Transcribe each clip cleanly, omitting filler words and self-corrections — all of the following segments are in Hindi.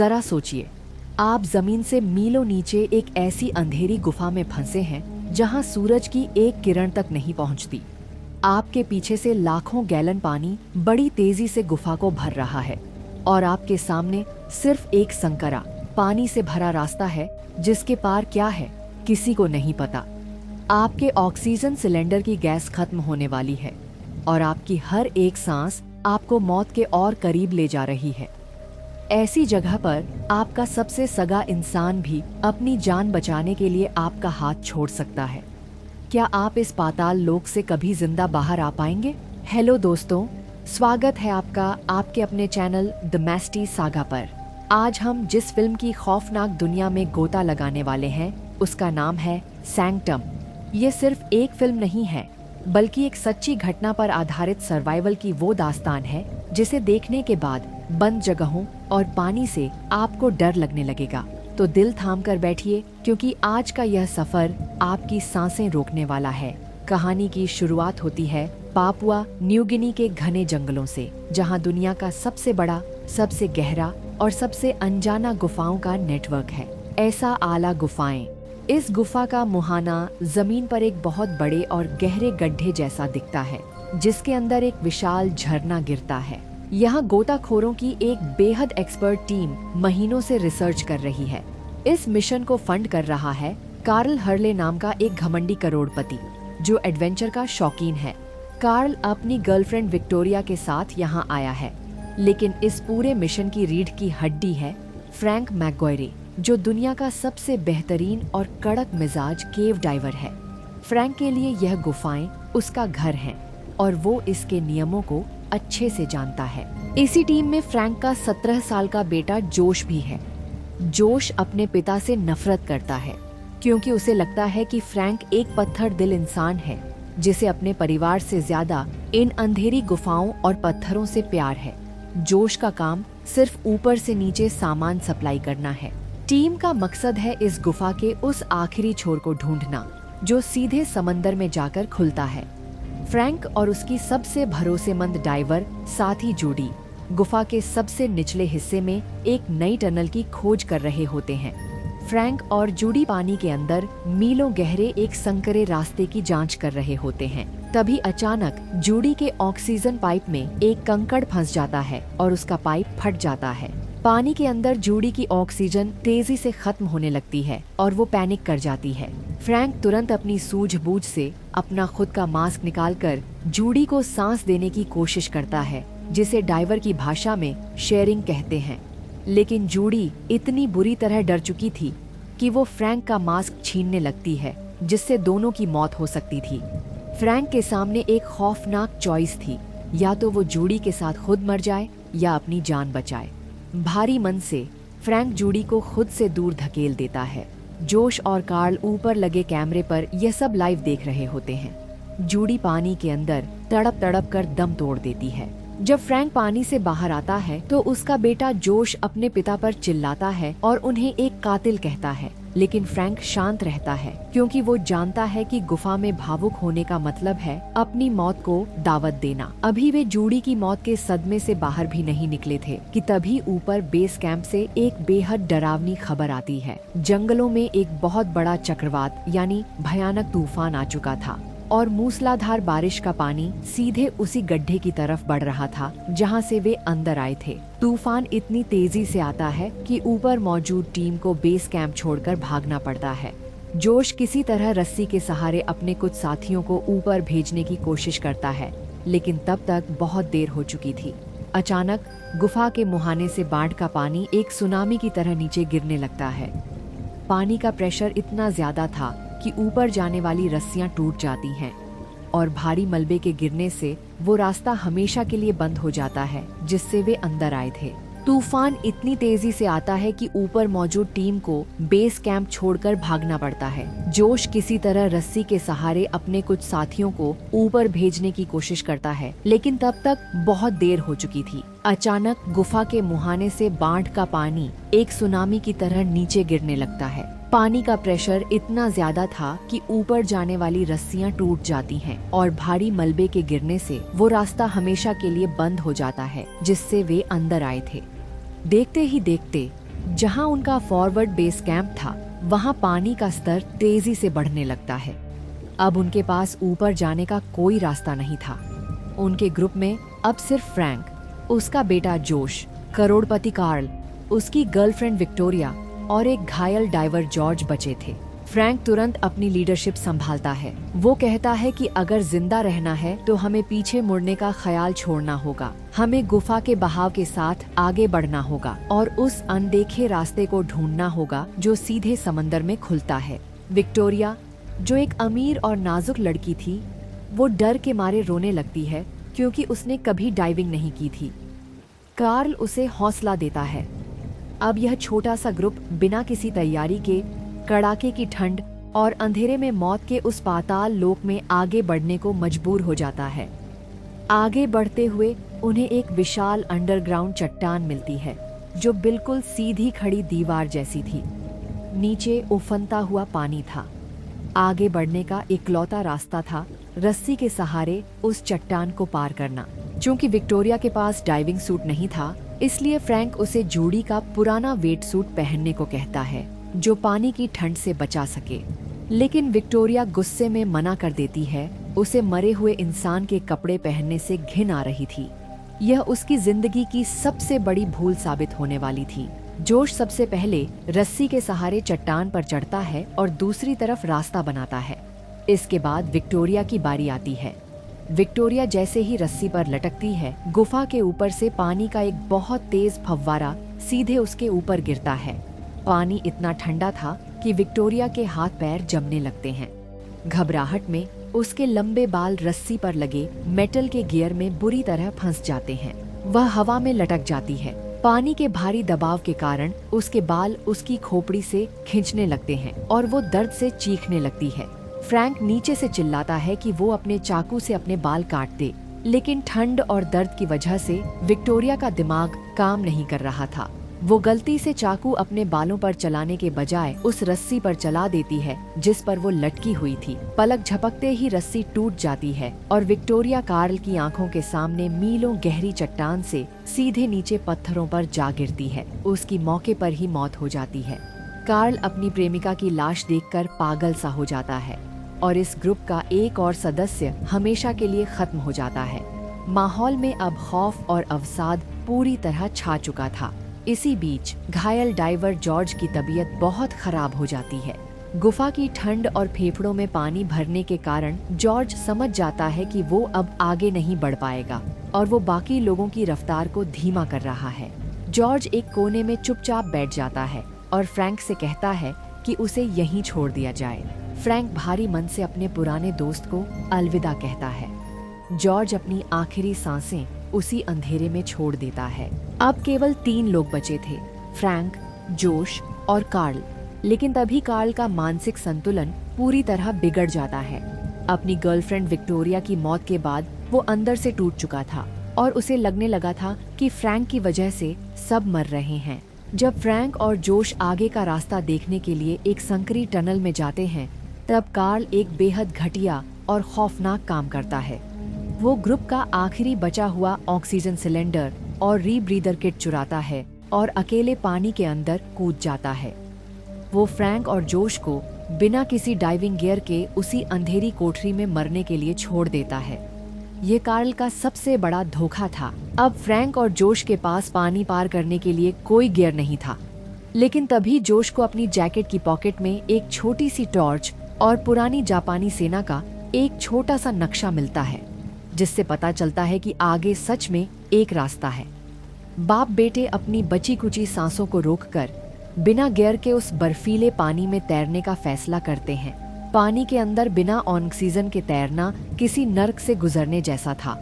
जरा सोचिए, आप जमीन से मीलों नीचे एक ऐसी अंधेरी गुफा में फंसे हैं जहां सूरज की एक किरण तक नहीं पहुंचती। आपके पीछे से लाखों गैलन पानी बड़ी तेजी से गुफा को भर रहा है और आपके सामने सिर्फ एक संकरा पानी से भरा रास्ता है जिसके पार क्या है किसी को नहीं पता। आपके ऑक्सीजन सिलेंडर की गैस खत्म होने वाली है और आपकी हर एक सांस आपको मौत के और करीब ले जा रही है। ऐसी जगह पर आपका सबसे सगा इंसान भी अपनी जान बचाने के लिए आपका हाथ छोड़ सकता है। क्या आप इस पाताल लोक से कभी जिंदा बाहर आ पाएंगे? हेलो दोस्तों, स्वागत है आपका आपके अपने चैनल द मैस्टी सागा पर। आज हम जिस फिल्म की खौफनाक दुनिया में गोता लगाने वाले हैं उसका नाम है सैंक्टम। ये सिर्फ एक फिल्म नहीं है बल्कि एक सच्ची घटना पर आधारित सर्वाइवल की वो दास्तान है जिसे देखने के बाद बंद जगहों और पानी से आपको डर लगने लगेगा। तो दिल थाम कर बैठिए क्योंकि आज का यह सफर आपकी सांसें रोकने वाला है। कहानी की शुरुआत होती है पापुआ न्यू गिनी के घने जंगलों से, जहां दुनिया का सबसे बड़ा, सबसे गहरा और सबसे अनजाना गुफाओं का नेटवर्क है। ऐसा आला गुफाएं। इस गुफा का मुहाना जमीन पर एक बहुत बड़े और गहरे गड्ढे जैसा दिखता है जिसके अंदर एक विशाल झरना गिरता है। यहाँ गोताखोरों की एक बेहद एक्सपर्ट टीम महीनों से रिसर्च कर रही है। इस मिशन को फंड कर रहा है कार्ल हर्ले नाम का एक घमंडी करोड़पति जो एडवेंचर का शौकीन है। कार्ल अपनी गर्लफ्रेंड विक्टोरिया के साथ यहाँ आया है, लेकिन इस पूरे मिशन की रीढ़ की हड्डी है फ्रैंक मैकगॉयरे, जो दुनिया का सबसे बेहतरीन और कड़क मिजाज केव डाइवर है। फ्रैंक के लिए यह गुफाएं उसका घर हैं और वो इसके नियमों को अच्छे से जानता है। इसी टीम में फ्रैंक का 17 साल का बेटा जोश भी है। जोश अपने पिता से नफरत करता है क्योंकि उसे लगता है कि फ्रैंक एक पत्थर दिल इंसान है जिसे अपने परिवार से ज्यादा इन अंधेरी गुफाओं और पत्थरों से प्यार है। जोश का काम सिर्फ ऊपर से नीचे सामान सप्लाई करना है। टीम का मकसद है इस गुफा के उस आखिरी छोर को ढूंढना जो सीधे समंदर में जाकर खुलता है। फ्रैंक और उसकी सबसे भरोसेमंद डाइवर साथी जूडी गुफा के सबसे निचले हिस्से में एक नई टनल की खोज कर रहे होते हैं। फ्रैंक और जूडी पानी के अंदर मीलों गहरे एक संकरे रास्ते की जांच कर रहे होते हैं। तभी अचानक जूडी के ऑक्सीजन पाइप में एक कंकड़ फंस जाता है और उसका पाइप फट जाता है। पानी के अंदर जूडी की ऑक्सीजन तेजी से खत्म होने लगती है और वो पैनिक कर जाती है। फ्रैंक तुरंत अपनी सूझबूझ से अपना खुद का मास्क निकालकर जूडी को सांस देने की कोशिश करता है, जिसे डाइवर की भाषा में शेयरिंग कहते हैं। लेकिन जूडी इतनी बुरी तरह डर चुकी थी कि वो फ्रैंक का मास्क छीनने लगती है, जिससे दोनों की मौत हो सकती थी। फ्रैंक के सामने एक खौफनाक चॉइस थी, या तो वो जूडी के साथ खुद मर जाए या अपनी जान बचाए। भारी मन से फ्रैंक जूडी को खुद से दूर धकेल देता है। जोश और कार्ल ऊपर लगे कैमरे पर यह सब लाइव देख रहे होते हैं। जूडी पानी के अंदर तड़प तड़प कर दम तोड़ देती है। जब फ्रैंक पानी से बाहर आता है तो उसका बेटा जोश अपने पिता पर चिल्लाता है और उन्हें एक कातिल कहता है, लेकिन फ्रैंक शांत रहता है क्योंकि वो जानता है कि गुफा में भावुक होने का मतलब है अपनी मौत को दावत देना। अभी वे जूडी की मौत के सदमे से बाहर भी नहीं निकले थे कि तभी ऊपर बेस कैंप से एक बेहद डरावनी खबर आती है। जंगलों में एक बहुत बड़ा चक्रवात यानी भयानक तूफान आ चुका था और मूसलाधार बारिश का पानी सीधे उसी गड्ढे की तरफ बढ़ रहा था जहां से वे अंदर आए थे। तूफान इतनी तेजी से आता है कि ऊपर मौजूद टीम को बेस कैंप छोड़कर भागना पड़ता है। जोश किसी तरह रस्सी के सहारे अपने कुछ साथियों को ऊपर भेजने की कोशिश करता है, लेकिन तब तक बहुत देर हो चुकी थी। अचानक गुफा के मुहाने से बाढ़ का पानी एक सुनामी की तरह नीचे गिरने लगता है। पानी का प्रेशर इतना ज्यादा था कि ऊपर जाने वाली रस्सियां टूट जाती हैं और भारी मलबे के गिरने से वो रास्ता हमेशा के लिए बंद हो जाता है जिससे वे अंदर आए थे। तूफान इतनी तेजी से आता है कि ऊपर मौजूद टीम को बेस कैंप छोड़कर भागना पड़ता है। जोश किसी तरह रस्सी के सहारे अपने कुछ साथियों को ऊपर भेजने की कोशिश करता है, लेकिन तब तक बहुत देर हो चुकी थी। अचानक गुफा के मुहाने से बाढ़ का पानी एक सुनामी की तरह नीचे गिरने लगता है। पानी का प्रेशर इतना ज्यादा था कि ऊपर जाने वाली रस्सियां टूट जाती हैं और भारी मलबे के गिरने से वो रास्ता हमेशा के लिए बंद हो जाता है जिससे वे अंदर आए थे। देखते ही देखते जहां उनका फॉरवर्ड बेस कैंप था वहां पानी का स्तर तेजी से बढ़ने लगता है। अब उनके पास ऊपर जाने का कोई रास्ता नहीं था। उनके ग्रुप में अब सिर्फ फ्रैंक, उसका बेटा जोश, करोड़पति कार्ल, उसकी गर्लफ्रेंड विक्टोरिया और एक घायल डाइवर जॉर्ज बचे थे। फ्रैंक तुरंत अपनी लीडरशिप संभालता है। वो कहता है कि अगर जिंदा रहना है तो हमें पीछे मुड़ने का ख्याल छोड़ना होगा। हमें गुफा के बहाव के साथ आगे बढ़ना होगा और उस अनदेखे रास्ते को ढूंढना होगा जो सीधे समंदर में खुलता है। विक्टोरिया, जो एक अमीर और नाजुक लड़की थी, वो डर के मारे रोने लगती है क्योंकि उसने कभी डाइविंग नहीं की थी। कार्ल उसे हौसला देता है। अब यह छोटा सा ग्रुप बिना किसी तैयारी के कड़ाके की ठंड और अंधेरे में मौत के उस पाताल लोक में आगे बढ़ने को मजबूर हो जाता है। आगे बढ़ते हुए उन्हें एक विशाल अंडरग्राउंड चट्टान मिलती है जो बिल्कुल सीधी खड़ी दीवार जैसी थी। नीचे उफनता हुआ पानी था। आगे बढ़ने का इकलौता रास्ता था रस्सी के सहारे उस चट्टान को पार करना। चूंकि विक्टोरिया के पास डाइविंग सूट नहीं था, इसलिए फ्रैंक उसे जूडी का पुराना वेट सूट पहनने को कहता है जो पानी की ठंड से बचा सके। लेकिन विक्टोरिया गुस्से में मना कर देती है। उसे मरे हुए इंसान के कपड़े पहनने से घिन आ रही थी। यह उसकी जिंदगी की सबसे बड़ी भूल साबित होने वाली थी। जोश सबसे पहले रस्सी के सहारे चट्टान पर चढ़ता है और दूसरी तरफ रास्ता बनाता है। इसके बाद विक्टोरिया की बारी आती है। विक्टोरिया जैसे ही रस्सी पर लटकती है, गुफा के ऊपर से पानी का एक बहुत तेज फव्वारा सीधे उसके ऊपर गिरता है। पानी इतना ठंडा था कि विक्टोरिया के हाथ पैर जमने लगते हैं। घबराहट में उसके लंबे बाल रस्सी पर लगे मेटल के गियर में बुरी तरह फंस जाते हैं। वह हवा में लटक जाती है। पानी के भारी दबाव के कारण उसके बाल उसकी खोपड़ी से खींचने लगते हैं और वो दर्द से चीखने लगती है। फ्रैंक नीचे से चिल्लाता है कि वो अपने चाकू से अपने बाल काट दे, लेकिन ठंड और दर्द की वजह से विक्टोरिया का दिमाग काम नहीं कर रहा था। वो गलती से चाकू अपने बालों पर चलाने के बजाय उस रस्सी पर चला देती है जिस पर वो लटकी हुई थी। पलक झपकते ही रस्सी टूट जाती है और विक्टोरिया कार्ल की आंखों के सामने मीलों गहरी चट्टान से सीधे नीचे पत्थरों पर जा गिरती है। उसकी मौके पर ही मौत हो जाती है। कार्ल अपनी प्रेमिका की लाश देखकर पागल सा हो जाता है और इस ग्रुप का एक और सदस्य हमेशा के लिए खत्म हो जाता है। माहौल में अब खौफ और अवसाद पूरी तरह छा चुका था। इसी बीच घायल डाइवर जॉर्ज की तबीयत बहुत खराब हो जाती है। गुफा की ठंड और फेफड़ों में पानी भरने के कारण जॉर्ज समझ जाता है कि वो अब आगे नहीं बढ़ पाएगा और वो बाकी लोगों की रफ्तार को धीमा कर रहा है। जॉर्ज एक कोने में चुपचाप बैठ जाता है और फ्रैंक से कहता है कि उसे यहीं छोड़ दिया जाए। फ्रैंक भारी मन से अपने पुराने दोस्त को अलविदा कहता है। जॉर्ज अपनी आखिरी सांसें उसी अंधेरे में छोड़ देता है। अब केवल 3 लोग बचे थे, फ्रैंक, जोश और कार्ल। लेकिन तभी कार्ल का मानसिक संतुलन पूरी तरह बिगड़ जाता है। अपनी गर्लफ्रेंड विक्टोरिया की मौत के बाद वो अंदर से टूट चुका था और उसे लगने लगा था कि फ्रैंक की वजह से सब मर रहे हैं। जब फ्रैंक और जोश आगे का रास्ता देखने के लिए एक संकरी टनल में जाते हैं, तब कार्ल एक बेहद घटिया और खौफनाक काम करता है। वो ग्रुप का आखिरी बचा हुआ ऑक्सीजन सिलेंडर और रीब्रीदर किट चुराता है और अकेले पानी के अंदर कूद जाता है। वो फ्रैंक और जोश को बिना किसी डाइविंग गियर के उसी अंधेरी कोठरी में मरने के लिए छोड़ देता है। ये कार्ल का सबसे बड़ा धोखा था। अब फ्रैंक और जोश के पास पानी पार करने के लिए कोई गियर नहीं था। लेकिन तभी जोश को अपनी जैकेट की पॉकेट में एक छोटी सी टॉर्च और पुरानी जापानी सेना का एक छोटा सा नक्शा मिलता है, जिससे पता चलता है कि आगे सच में एक रास्ता है। बाप बेटे अपनी बची कुची सांसों को रोककर बिना गियर के उस बर्फीले पानी में तैरने का फैसला करते हैं। पानी के अंदर बिना ऑक्सीजन के तैरना किसी नर्क से गुजरने जैसा था।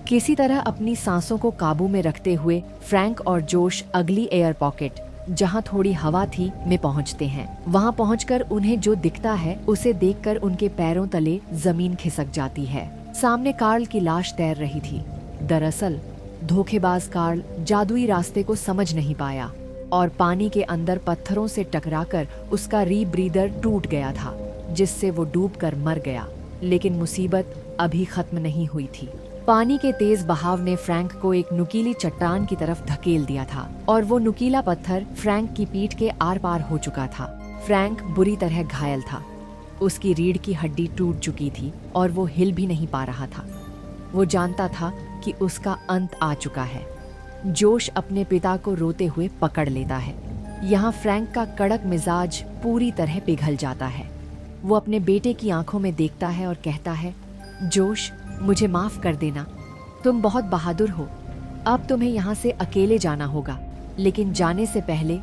किसी तरह अपनी सांसों को काबू में रखते हुए फ्रैंक और जोश अगली एयर पॉकेट, जहां थोड़ी हवा थी, में पहुंचते हैं। वहां पहुंचकर उन्हें जो दिखता है उसे देखकर उनके पैरों तले जमीन खिसक जाती है। सामने कार्ल की लाश तैर रही थी। दरअसल धोखेबाज कार्ल जादुई रास्ते को समझ नहीं पाया और पानी के अंदर पत्थरों से टकराकर उसका रीब्रीदर टूट गया था, जिससे वो डूबकर मर गया। लेकिन मुसीबत अभी खत्म नहीं हुई थी। पानी के तेज बहाव ने फ्रैंक को एक नुकीली चट्टान की तरफ धकेल दिया था और वो नुकीला पत्थर फ्रैंक की पीठ के आर पार हो चुका था। फ्रैंक बुरी तरह घायल था। उसकी रीढ़ की हड्डी टूट चुकी थी और वो हिल भी नहीं पा रहा था। वो जानता था कि उसका अंत आ चुका है। जोश अपने पिता को रोते हुए पकड़ लेता है। यहाँ फ्रैंक का कड़क मिजाज पूरी तरह पिघल जाता है। वो अपने बेटे की आंखों में देखता है और कहता है, जोश, मुझे माफ कर देना। तुम बहुत बहादुर हो। अब तुम्हें यहाँ से अकेले जाना होगा, लेकिन जाने से पहले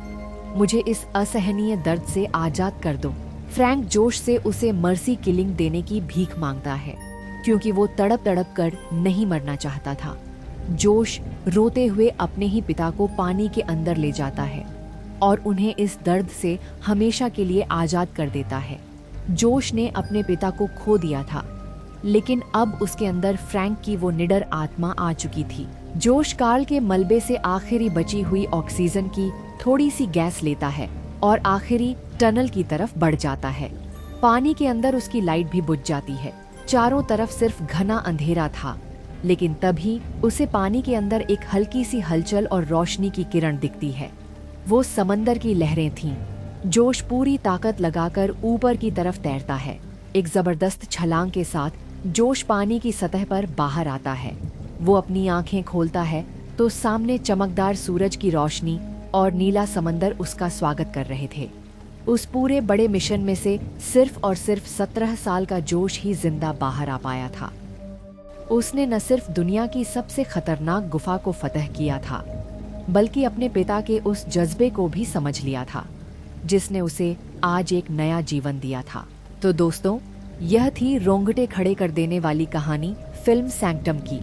मुझे इस असहनीय दर्द से आजाद कर दो। फ्रैंक जोश से उसे मर्सी किलिंग देने की भीख मांगता है, क्योंकि वो तड़प तड़प कर नहीं मरना चाहता था। जोश रोते हुए अपने ही पिता को पानी के अंदर ले जाता है और उन्हें इस दर्द से हमेशा के लिए आजाद कर देता है। जोश ने अपने पिता को खो दिया था, लेकिन अब उसके अंदर फ्रैंक की वो निडर आत्मा आ चुकी थी। जोश कार्ल के मलबे से आखिरी बची हुई ऑक्सीजन की थोड़ी सी गैस लेता है और आखिरी टनल की तरफ बढ़ जाता है। पानी के अंदर उसकी लाइट भी बुझ जाती है। चारों तरफ सिर्फ घना अंधेरा था, लेकिन तभी उसे पानी के अंदर एक हल्की सी हलचल और रोशनी की किरण दिखती है। वो समंदर की लहरें थीं। जोश पूरी ताकत लगाकर ऊपर की तरफ तैरता है। एक जबरदस्त छलांग के साथ जोश पानी की सतह पर बाहर आता है। वो अपनी आंखें खोलता है तो सामने चमकदार सूरज की रोशनी और नीला समंदर उसका स्वागत कर रहे थे। उस पूरे बड़े मिशन में से सिर्फ और सिर्फ 17 साल का जोश ही जिंदा बाहर आ पाया था। उसने न सिर्फ दुनिया की सबसे खतरनाक गुफा को फतह किया था, बल्कि अपने पिता के उस जज्बे को भी समझ लिया था, जिसने उसे आज एक नया जीवन दिया था। तो दोस्तों, यह थी रोंगटे खड़े कर देने वाली कहानी फिल्म सैंक्टम की।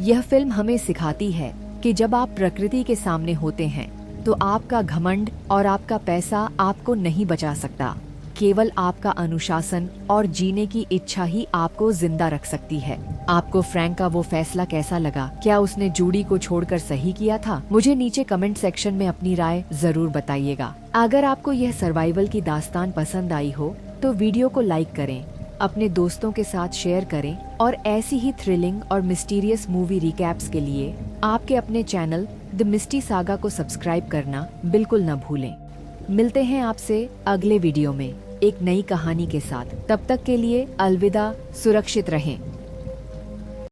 यह फिल्म हमें सिखाती है कि जब आप प्रकृति के सामने होते हैं तो आपका घमंड और आपका पैसा आपको नहीं बचा सकता। केवल आपका अनुशासन और जीने की इच्छा ही आपको जिंदा रख सकती है। आपको फ्रैंक का वो फैसला कैसा लगा? क्या उसने जूडी को छोड़कर सही किया था? मुझे नीचे कमेंट सेक्शन में अपनी राय जरूर बताइएगा। अगर आपको यह सर्वाइवल की दास्तान पसंद आई हो तो वीडियो को लाइक करें, अपने दोस्तों के साथ शेयर करें और ऐसी ही थ्रिलिंग और मिस्टीरियस मूवी रिकैप्स के लिए आपके अपने चैनल द मिस्टी सागा को सब्सक्राइब करना बिल्कुल न भूलें। मिलते हैं आपसे अगले वीडियो में एक नई कहानी के साथ। तब तक के लिए अलविदा, सुरक्षित रहें।